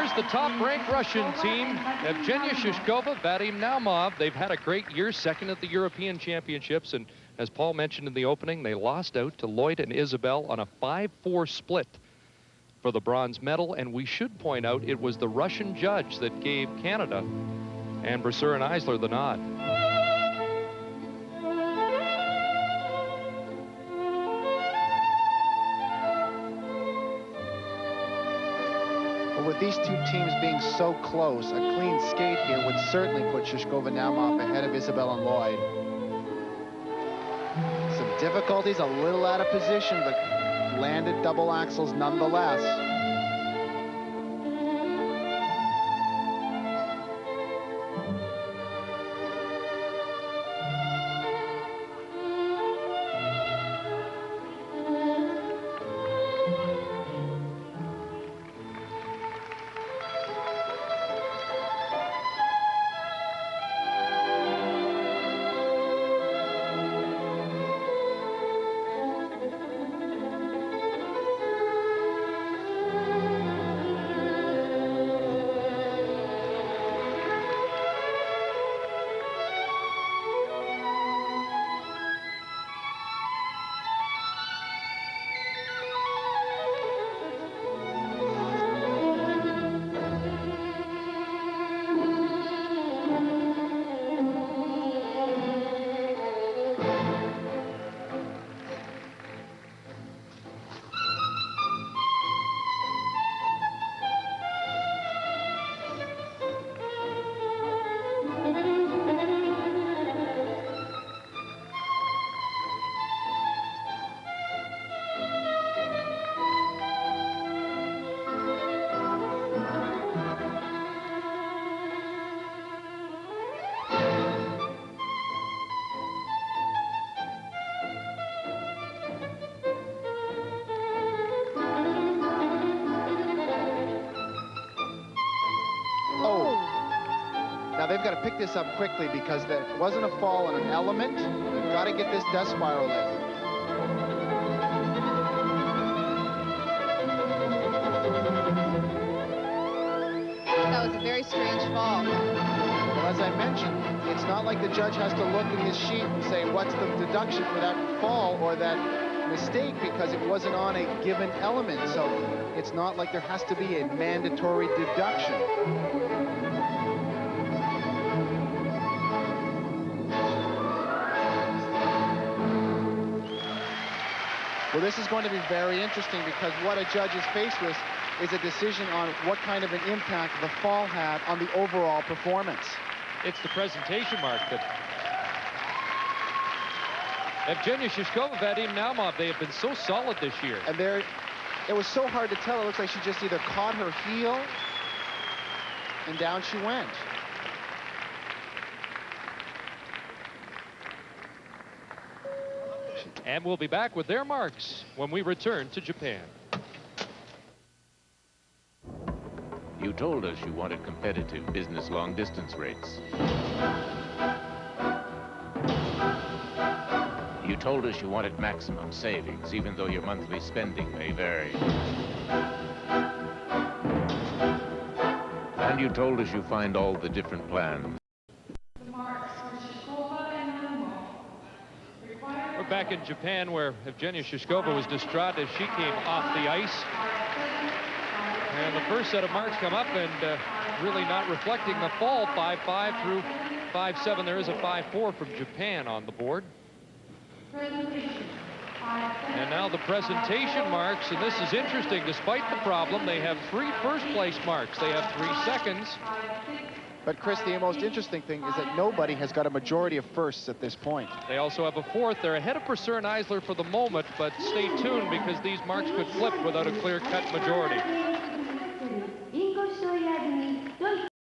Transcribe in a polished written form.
Here's the top-ranked Russian team. Evgenia Shishkova, Vadim Naumov. They've had a great year, second at the European Championships. And as Paul mentioned in the opening, they lost out to Lloyd and Isabel on a 5-4 split for the bronze medal. And we should point out it was the Russian judge that gave Canada and Brasseur and Eisler the nod. With these two teams being so close, a clean skate here would certainly put Shishkova Naumov ahead of Isabel and Lloyd. Some difficulties, a little out of position, but landed double axels nonetheless. Now they've got to pick this up quickly because there wasn't a fall on an element. They've got to get this death spiral in. That was a very strange fall. Well, as I mentioned, it's not like the judge has to look at his sheet and say, what's the deduction for that fall or that mistake, because it wasn't on a given element. So it's not like there has to be a mandatory deduction. Well, this is going to be very interesting because what a judge is faced with is a decision on what kind of an impact the fall had on the overall performance. It's the presentation mark that Evgenia Shishkova, Vadim Naumov, they have been so solid this year. And it was so hard to tell. It looks like she just either caught her heel and down she went. And we'll be back with their marks when we return to Japan. You told us you wanted competitive business long-distance rates. You told us you wanted maximum savings, even though your monthly spending may vary. And you told us you find all the different plans. We're back in Japan where Evgenia Shishkova was distraught as she came off the ice. And the first set of marks come up and really not reflecting the fall. 5-5 through 5-7. There is a 5-4 from Japan on the board. And now the presentation marks, and this is interesting. Despite the problem, they have 3 first-place marks. They have 3 seconds. But, Chris, the most interesting thing is that nobody has got a majority of firsts at this point. They also have a 4th. They're ahead of Brasseur and Eisler for the moment, but stay tuned because these marks could flip without a clear-cut majority.